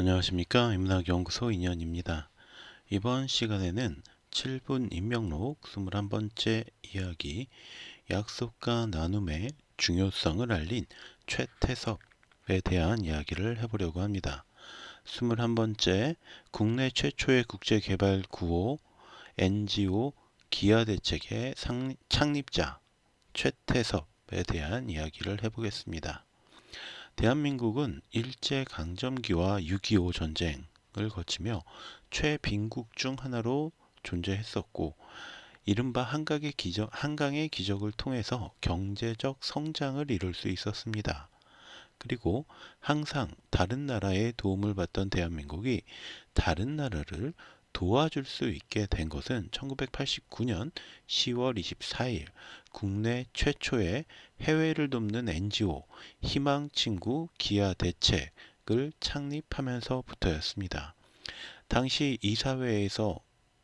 안녕하십니까. 인문학연구소 인연입니다. 이번 시간에는 7분 인명록 21번째 이야기 약속과 나눔의 중요성을 알린 최태섭에 대한 이야기를 해보려고 합니다. 21번째 국내 최초의 국제개발구호 NGO 기아대책의 창립자 최태섭에 대한 이야기를 해보겠습니다. 대한민국은 일제강점기와 6.25 전쟁을 거치며 최빈국 중 하나로 존재했었고, 이른바 한강의 기적을 통해서 경제적 성장을 이룰 수 있었습니다. 그리고 항상 다른 나라의 도움을 받던 대한민국이 다른 나라를 도와줄 수 있게 된 것은 1989년 10월 24일 국내 최초의 해외를 돕는 NGO 희망친구 기아대책을 창립하면서부터였습니다. 당시 이사회에서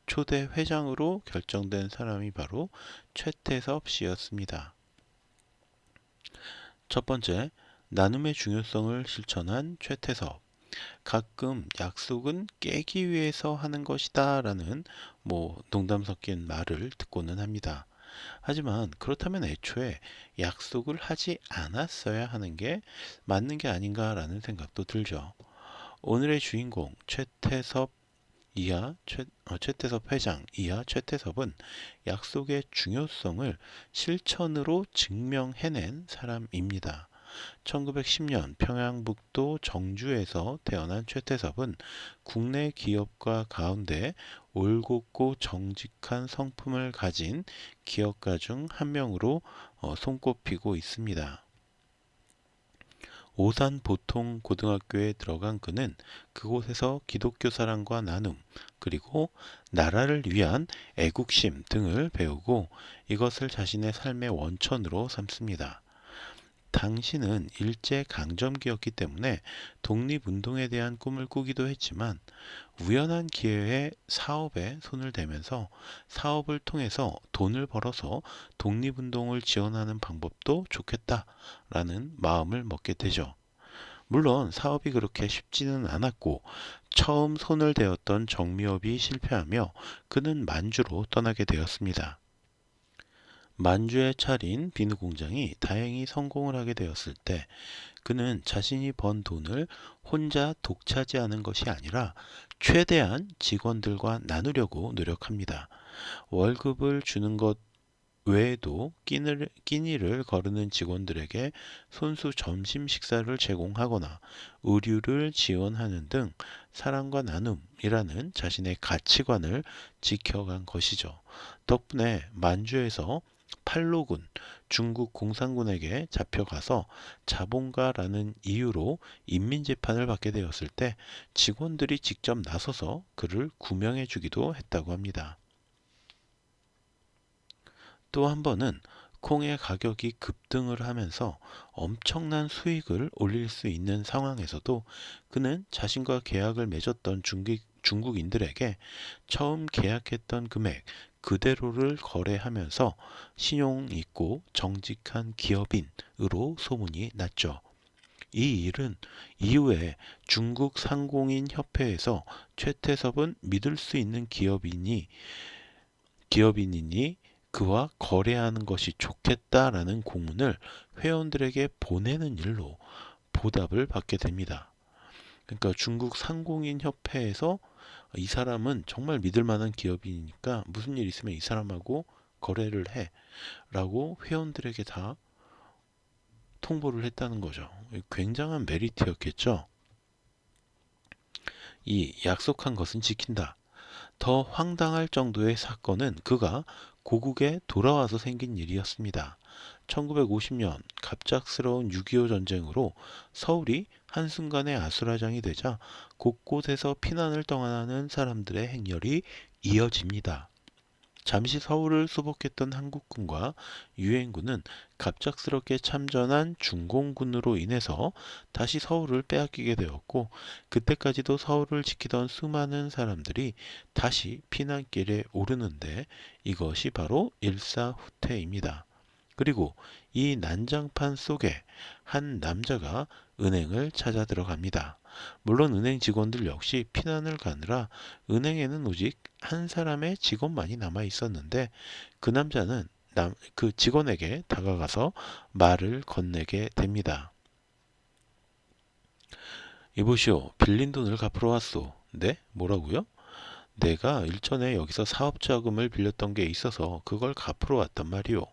초대 회장으로 결정된 사람이 바로 최태섭 씨였습니다. 첫 번째, 나눔의 중요성을 실천한 최태섭. 가끔 약속은 깨기 위해서 하는 것이다 라는 농담 섞인 말을 듣고는 합니다. 하지만 그렇다면 애초에 약속을 하지 않았어야 하는 게 맞는 게 아닌가라는 생각도 들죠. 오늘의 주인공 최태섭 회장 이하 최태섭은 약속의 중요성을 실천으로 증명해낸 사람입니다. 1910년 평양북도 정주에서 태어난 최태섭은 국내 기업가 가운데 올곧고 정직한 성품을 가진 기업가 중 한 명으로 손꼽히고 있습니다. 오산 보통고등학교에 들어간 그는 그곳에서 기독교 사랑과 나눔, 그리고 나라를 위한 애국심 등을 배우고 이것을 자신의 삶의 원천으로 삼습니다. 당시는 일제강점기였기 때문에 독립운동에 대한 꿈을 꾸기도 했지만 우연한 기회에 사업에 손을 대면서 사업을 통해서 돈을 벌어서 독립운동을 지원하는 방법도 좋겠다라는 마음을 먹게 되죠. 물론 사업이 그렇게 쉽지는 않았고 처음 손을 대었던 정미업이 실패하며 그는 만주로 떠나게 되었습니다. 만주에 차린 비누 공장이 다행히 성공을 하게 되었을 때 그는 자신이 번 돈을 혼자 독차지하는 것이 아니라 최대한 직원들과 나누려고 노력합니다. 월급을 주는 것 외에도 끼니를 거르는 직원들에게 손수 점심 식사를 제공하거나 의류를 지원하는 등 사랑과 나눔이라는 자신의 가치관을 지켜간 것이죠. 덕분에 만주에서 팔로군, 중국 공산군에게 잡혀가서 자본가라는 이유로 인민재판을 받게 되었을 때 직원들이 직접 나서서 그를 구명해 주기도 했다고 합니다. 또 한 번은 콩의 가격이 급등을 하면서 엄청난 수익을 올릴 수 있는 상황에서도 그는 자신과 계약을 맺었던 중국인들에게 처음 계약했던 금액 그대로를 거래하면서 신용 있고 정직한 기업인으로 소문이 났죠. 이 일은 이후에 중국 상공인 협회에서 최태섭은 믿을 수 있는 기업인이니 그와 거래하는 것이 좋겠다라는 공문을 회원들에게 보내는 일로 보답을 받게 됩니다. 그러니까 중국 상공인 협회에서 이 사람은 정말 믿을 만한 기업이니까 무슨 일 있으면 이 사람하고 거래를 해 라고 회원들에게 다 통보를 했다는 거죠. 굉장한 메리트였겠죠. 이 약속한 것은 지킨다. 더 황당할 정도의 사건은 그가 고국에 돌아와서 생긴 일이었습니다. 1950년 갑작스러운 6.25 전쟁으로 서울이 한순간에 아수라장이 되자 곳곳에서 피난을 떠나는 사람들의 행렬이 이어집니다. 잠시 서울을 수복했던 한국군과 유엔군은 갑작스럽게 참전한 중공군으로 인해서 다시 서울을 빼앗기게 되었고 그때까지도 서울을 지키던 수많은 사람들이 다시 피난길에 오르는데 이것이 바로 일사후퇴입니다. 그리고 이 난장판 속에 한 남자가 은행을 찾아 들어갑니다. 물론 은행 직원들 역시 피난을 가느라 은행에는 오직 한 사람의 직원만이 남아 있었는데 그 남자는 그 직원에게 다가가서 말을 건네게 됩니다. 이보시오, 빌린 돈을 갚으러 왔소. 네? 뭐라고요? 내가 일전에 여기서 사업 자금을 빌렸던 게 있어서 그걸 갚으러 왔단 말이오.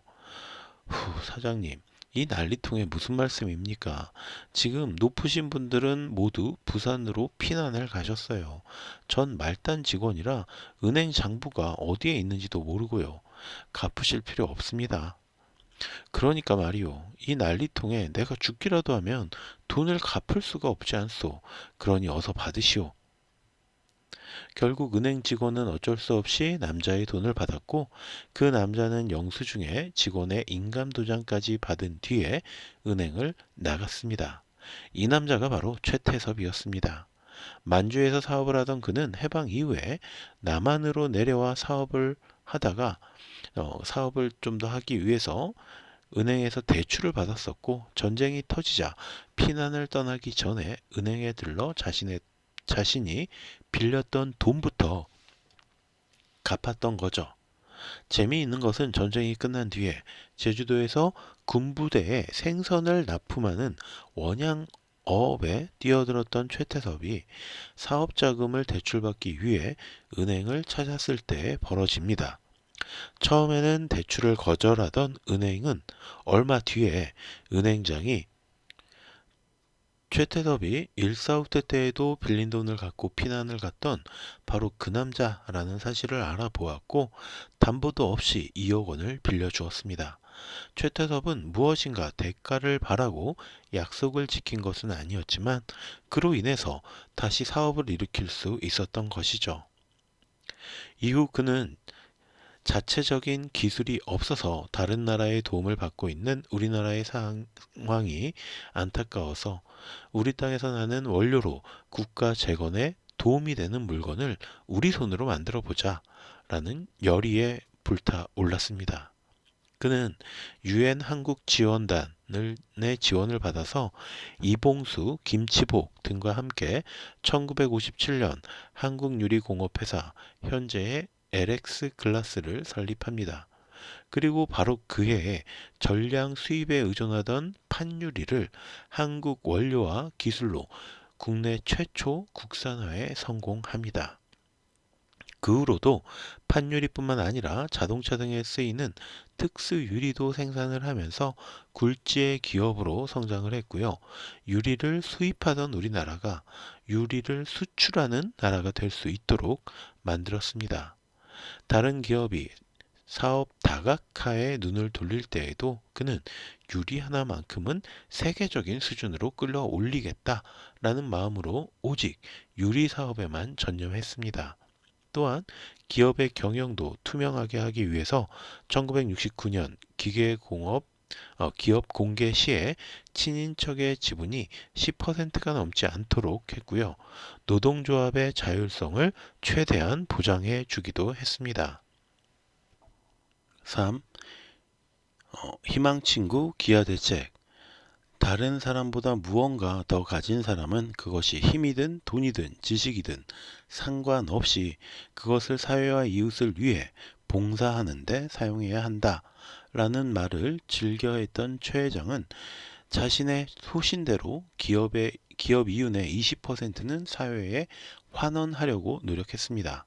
사장님, 이 난리통에 무슨 말씀입니까? 지금 높으신 분들은 모두 부산으로 피난을 가셨어요. 전 말단 직원이라 은행 장부가 어디에 있는지도 모르고요. 갚으실 필요 없습니다. 그러니까 말이오. 이 난리통에 내가 죽기라도 하면 돈을 갚을 수가 없지 않소. 그러니 어서 받으시오. 결국 은행 직원은 어쩔 수 없이 남자의 돈을 받았고 그 남자는 영수증에 직원의 인감도장까지 받은 뒤에 은행을 나갔습니다. 이 남자가 바로 최태섭이었습니다. 만주에서 사업을 하던 그는 해방 이후에 남한으로 내려와 사업을 하다가 사업을 좀 더 하기 위해서 은행에서 대출을 받았었고 전쟁이 터지자 피난을 떠나기 전에 은행에 들러 자신이 빌렸던 돈부터 갚았던 거죠. 재미있는 것은 전쟁이 끝난 뒤에 제주도에서 군부대에 생선을 납품하는 원양어업에 뛰어들었던 최태섭이 사업자금을 대출받기 위해 은행을 찾았을 때 벌어집니다. 처음에는 대출을 거절하던 은행은 얼마 뒤에 은행장이 최태섭이 일사후퇴 때에도 빌린 돈을 갖고 피난을 갔던 바로 그 남자라는 사실을 알아보았고 담보도 없이 2억 원을 빌려주었습니다. 최태섭은 무엇인가 대가를 바라고 약속을 지킨 것은 아니었지만 그로 인해서 다시 사업을 일으킬 수 있었던 것이죠. 이후 그는 자체적인 기술이 없어서 다른 나라의 도움을 받고 있는 우리나라의 상황이 안타까워서 우리 땅에서 나는 원료로 국가 재건에 도움이 되는 물건을 우리 손으로 만들어 보자 라는 열의에 불타올랐습니다. 그는 유엔 한국 지원단의 지원을 받아서 이봉수, 김치복 등과 함께 1957년 한국유리공업회사 현재의 LX 글라스를 설립합니다. 그리고 바로 그 해에 전량 수입에 의존하던 판유리를 한국 원료와 기술로 국내 최초 국산화에 성공합니다. 그 후로도 판유리뿐만 아니라 자동차 등에 쓰이는 특수 유리도 생산을 하면서 굴지의 기업으로 성장을 했고요. 유리를 수입하던 우리나라가 유리를 수출하는 나라가 될 수 있도록 만들었습니다. 다른 기업이 사업 다각화에 눈을 돌릴 때에도 그는 유리 하나만큼은 세계적인 수준으로 끌어올리겠다라는 마음으로 오직 유리 사업에만 전념했습니다. 또한 기업의 경영도 투명하게 하기 위해서 1969년 기업 공개 시에 친인척의 지분이 10%가 넘지 않도록 했고요. 노동조합의 자율성을 최대한 보장해 주기도 했습니다. 3. 희망친구 기하대책. 다른 사람보다 무언가 더 가진 사람은 그것이 힘이든 돈이든 지식이든 상관없이 그것을 사회와 이웃을 위해 봉사하는 데 사용해야 한다. 라는 말을 즐겨했던 최 회장은 자신의 소신대로 기업 이윤의 20%는 사회에 환원하려고 노력했습니다.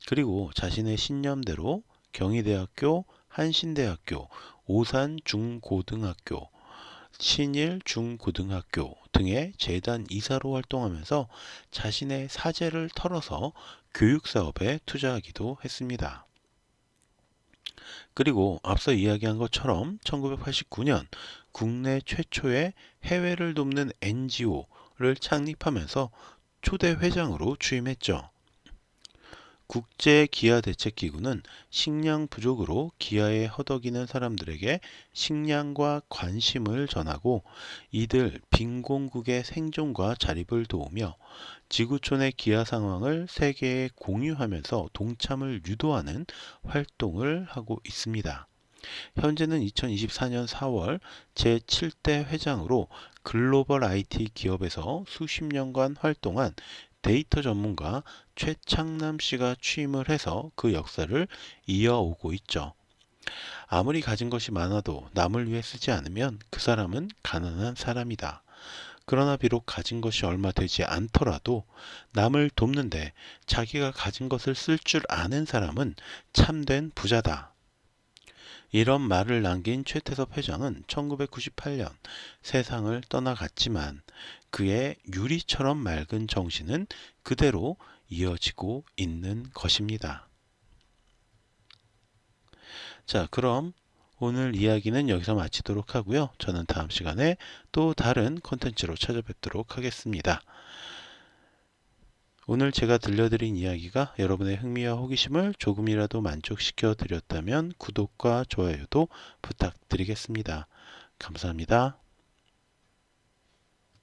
그리고 자신의 신념대로 경희대학교, 한신대학교, 오산중고등학교, 신일중고등학교 등의 재단 이사로 활동하면서 자신의 사재를 털어서 교육사업에 투자하기도 했습니다. 그리고 앞서 이야기한 것처럼 1989년 국내 최초의 해외를 돕는 NGO를 창립하면서 초대 회장으로 취임했죠. 국제기아대책기구는 식량 부족으로 기아에 허덕이는 사람들에게 식량과 관심을 전하고 이들 빈곤국의 생존과 자립을 도우며 지구촌의 기아 상황을 세계에 공유하면서 동참을 유도하는 활동을 하고 있습니다. 현재는 2024년 4월 제7대 회장으로 글로벌 IT 기업에서 수십 년간 활동한 데이터 전문가 최창남 씨가 취임을 해서 그 역사를 이어오고 있죠. 아무리 가진 것이 많아도 남을 위해 쓰지 않으면 그 사람은 가난한 사람이다. 그러나 비록 가진 것이 얼마 되지 않더라도 남을 돕는데 자기가 가진 것을 쓸 줄 아는 사람은 참된 부자다. 이런 말을 남긴 최태섭 회장은 1998년 세상을 떠나갔지만 그의 유리처럼 맑은 정신은 그대로 이어지고 있는 것입니다. 자, 그럼 오늘 이야기는 여기서 마치도록 하고요. 저는 다음 시간에 또 다른 콘텐츠로 찾아뵙도록 하겠습니다. 오늘 제가 들려드린 이야기가 여러분의 흥미와 호기심을 조금이라도 만족시켜 드렸다면 구독과 좋아요도 부탁드리겠습니다. 감사합니다.